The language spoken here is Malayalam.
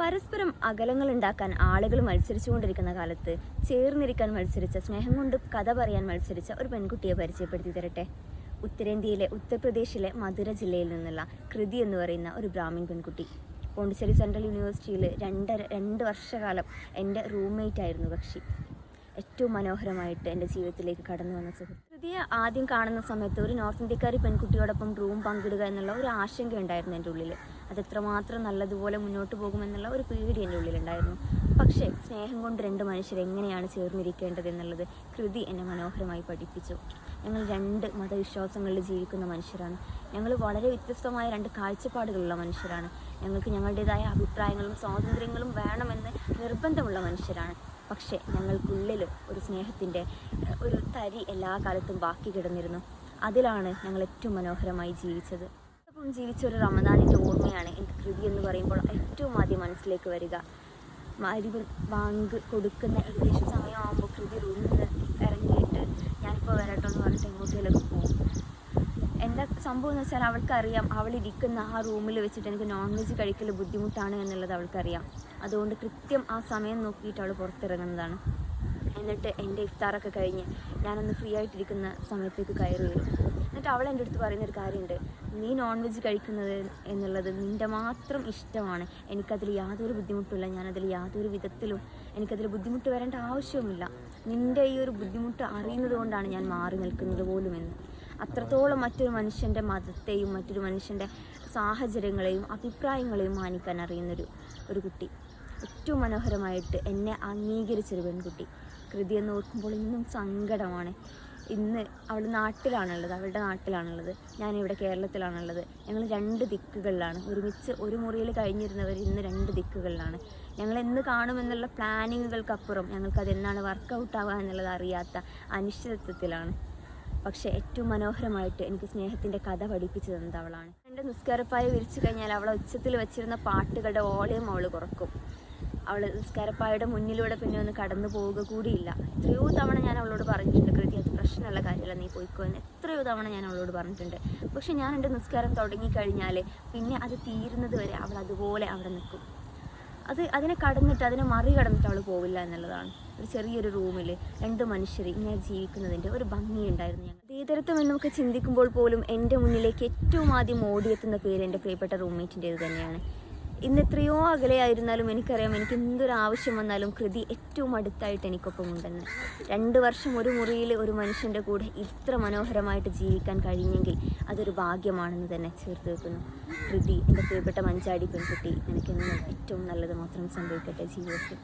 പരസ്പരം അകലങ്ങൾ ഉണ്ടാക്കാൻ ആളുകൾ മത്സരിച്ചുകൊണ്ടിരിക്കുന്ന കാലത്ത് ചേർന്നിരിക്കാൻ മത്സരിച്ച, സ്നേഹം കൊണ്ട് കഥ പറയാൻ മത്സരിച്ച ഒരു പെൺകുട്ടിയെ പരിചയപ്പെടുത്തി തരട്ടെ. ഉത്തരേന്ത്യയിലെ ഉത്തർപ്രദേശിലെ മധുര ജില്ലയിൽ നിന്നുള്ള കൃതി എന്ന് പറയുന്ന ഒരു ബ്രാഹ്മിൺ പെൺകുട്ടി. പോണ്ടിച്ചേരി സെൻട്രൽ യൂണിവേഴ്സിറ്റിയിൽ രണ്ട് വർഷക്കാലം എൻ്റെ റൂംമേറ്റ് ആയിരുന്നു കക്ഷി. ഏറ്റവും മനോഹരമായിട്ട് എൻ്റെ ജീവിതത്തിലേക്ക് കടന്നു വന്ന സുഹൃത്ത്. കൃതിയെ ആദ്യം കാണുന്ന സമയത്ത് ഒരു നോർത്ത് ഇന്ത്യക്കാരി പെൺകുട്ടിയോടൊപ്പം റൂം പങ്കിടുക എന്നുള്ള ഒരു ആശങ്ക ഉണ്ടായിരുന്നു എൻ്റെ ഉള്ളിൽ. അതെത്രമാത്രം നല്ലതുപോലെ മുന്നോട്ട് പോകുമെന്നുള്ള ഒരു പേടി എൻ്റെ ഉള്ളിലുണ്ടായിരുന്നു. പക്ഷേ സ്നേഹം കൊണ്ട് രണ്ട് മനുഷ്യർ എങ്ങനെയാണ് ചേർന്നിരിക്കേണ്ടത് എന്നുള്ളത് കൃതി എന്നെ മനോഹരമായി പഠിപ്പിച്ചു. ഞങ്ങൾ രണ്ട് മതവിശ്വാസങ്ങളിൽ ജീവിക്കുന്ന മനുഷ്യരാണ്. ഞങ്ങൾ വളരെ വ്യത്യസ്തമായ രണ്ട് കാഴ്ചപ്പാടുകളുള്ള മനുഷ്യരാണ്. ഞങ്ങൾക്ക് ഞങ്ങളുടേതായ അഭിപ്രായങ്ങളും സ്വാതന്ത്ര്യങ്ങളും വേണമെന്ന് നിർബന്ധമുള്ള മനുഷ്യരാണ്. പക്ഷേ ഞങ്ങൾക്കുള്ളിൽ ഒരു സ്നേഹത്തിൻ്റെ ഒരു തരി എല്ലാ കാലത്തും ബാക്കി കിടന്നിരുന്നു. അതിലാണ് ഞങ്ങൾ ഏറ്റവും മനോഹരമായി ജീവിച്ചത്. അപ്പം ജീവിച്ച ഒരു റമദാനിൻ്റെ ഓർമ്മയാണ് എനിക്ക് കൃതി എന്ന് പറയുമ്പോൾ ഏറ്റവും ആദ്യം മനസ്സിലേക്ക് വരിക. മഗ്‌രിബ് ബാങ്ക് കൊടുക്കുന്ന ഏകദേശം സമയമാകുമ്പോൾ കൃതി റൂമിൽ നിന്ന് ഇറങ്ങിയിട്ട് ഞാനിപ്പോൾ വരട്ടോ എന്ന് പറഞ്ഞിട്ട് എങ്ങോട്ടേലൊക്കെ പോകും. എന്താ സംഭവം എന്ന് വെച്ചാൽ അവൾക്കറിയാം അവളിരിക്കുന്ന ആ റൂമിൽ വെച്ചിട്ട് എനിക്ക് നോൺ വെജ് കഴിക്കൽ ബുദ്ധിമുട്ടാണ് എന്നുള്ളത് അവൾക്കറിയാം. അതുകൊണ്ട് കൃത്യം ആ സമയം നോക്കിയിട്ട് അവൾ പുറത്തിറങ്ങുന്നതാണ്. എന്നിട്ട് എൻ്റെ ഇഫ്താറൊക്കെ കഴിഞ്ഞ് ഞാനൊന്ന് ഫ്രീ ആയിട്ടിരിക്കുന്ന സമയത്തേക്ക് കയറി വരും. എന്നിട്ട് അവൾ എൻ്റെ അടുത്ത് പറയുന്നൊരു കാര്യമുണ്ട്, നീ നോൺ വെജ് കഴിക്കുന്നത് എന്നുള്ളത് നിൻ്റെ മാത്രം ഇഷ്ടമാണ്. എനിക്കതിൽ യാതൊരു ബുദ്ധിമുട്ടില്ല. ഞാനതിൽ യാതൊരു വിധത്തിലും എനിക്കതിൽ ബുദ്ധിമുട്ട് വരേണ്ട ആവശ്യവുമില്ല. നിൻ്റെ ഈ ഒരു ബുദ്ധിമുട്ട് അറിയുന്നത് കൊണ്ടാണ് ഞാൻ മാറി നിൽക്കുന്നത് പോലുമെന്ന്. അത്രത്തോളം മറ്റൊരു മനുഷ്യൻ്റെ മതത്തെയും മറ്റൊരു മനുഷ്യൻ്റെ സാഹചര്യങ്ങളെയും അഭിപ്രായങ്ങളെയും മാനിക്കാൻ അറിയുന്നൊരു കുട്ടി. ഏറ്റവും മനോഹരമായിട്ട് എന്നെ അംഗീകരിച്ചൊരു പെൺകുട്ടി. കൃതി എന്ന് ഓർക്കുമ്പോൾ ഇന്നും സങ്കടമാണ്. ഇന്ന് അവളുടെ നാട്ടിലാണുള്ളത്, ഞാനിവിടെ കേരളത്തിലാണുള്ളത്. ഞങ്ങൾ രണ്ട് ദിക്കുകളിലാണ്. ഒരുമിച്ച് ഒരു മുറിയിൽ കഴിഞ്ഞിരുന്നവർ ഇന്ന് രണ്ട് ദിക്കുകളിലാണ്. ഞങ്ങൾ എന്ന് കാണുമെന്നുള്ള പ്ലാനിങ്ങുകൾക്കപ്പുറം ഞങ്ങൾക്കതെന്നാണ് വർക്കൗട്ട് ആവുക എന്നുള്ളത് അറിയാത്ത അനിശ്ചിതത്വത്തിലാണ്. പക്ഷേ ഏറ്റവും മനോഹരമായിട്ട് എനിക്ക് സ്നേഹത്തിൻ്റെ കഥ പഠിപ്പിച്ചു തന്നത് അവളാണ്. എൻ്റെ നിസ്കാരപ്പായ വിരിച്ചു കഴിഞ്ഞാൽ അവളെ ഉച്ചത്തിൽ വെച്ചിരുന്ന പാട്ടുകളുടെ വോളിയം അവൾ കുറക്കും. അവൾ നിസ്കാരപ്പായുടെ മുന്നിലൂടെ പിന്നെ ഒന്ന് കടന്നു പോവുക കൂടിയില്ല. എത്രയോ തവണ ഞാൻ അവളോട് പറഞ്ഞിട്ടുണ്ട്, കൃതി അത് പ്രശ്നമുള്ള കാര്യമല്ല, നീ പോയിക്കോ എന്ന് എത്രയോ തവണ ഞാൻ അവളോട് പറഞ്ഞിട്ടുണ്ട്. പക്ഷെ ഞാൻ എൻ്റെ നിസ്കാരം തുടങ്ങിക്കഴിഞ്ഞാൽ പിന്നെ അത് തീരുന്നത് വരെ അവൾ അതുപോലെ അവിടെ നിൽക്കും. അതിനെ കടന്നിട്ട് അതിനെ മറികടന്നിട്ട് അവൾ പോവില്ല എന്നുള്ളതാണ്. ഒരു ചെറിയൊരു റൂമിൽ രണ്ട് മനുഷ്യർ ഇങ്ങനെ ജീവിക്കുന്നതിൻ്റെ ഒരു ഭംഗിയുണ്ടായിരുന്നു. ഞങ്ങൾ ധീതരത്വം എന്നൊക്കെ ചിന്തിക്കുമ്പോൾ പോലും എൻ്റെ മുന്നിലേക്ക് ഏറ്റവും ആദ്യം ഓടിയെത്തുന്ന പേര് എൻ്റെ പ്രിയപ്പെട്ട റൂംമേറ്റിൻ്റേത് തന്നെയാണ്. ഇന്ന് എത്രയോ അകലെയായിരുന്നാലും എനിക്കറിയാം, എനിക്ക് എന്തൊരാവശ്യം വന്നാലും കൃതി ഏറ്റവും അടുത്തായിട്ട് എനിക്കൊപ്പം ഉണ്ടെന്ന്. 2 വർഷം ഒരു മുറിയിൽ ഒരു മനുഷ്യൻ്റെ കൂടെ ഇത്ര മനോഹരമായിട്ട് ജീവിക്കാൻ കഴിഞ്ഞെങ്കിൽ അതൊരു ഭാഗ്യമാണെന്ന് തന്നെ ചേർത്ത് വെക്കുന്നു. കൃതി, എൻ്റെ പ്രിയപ്പെട്ട മഞ്ചാടി പെൺകുട്ടി, എനിക്കെന്നും ഏറ്റവും നല്ലത് മാത്രം സംഭവിക്കട്ടെ ജീവിതത്തിൽ.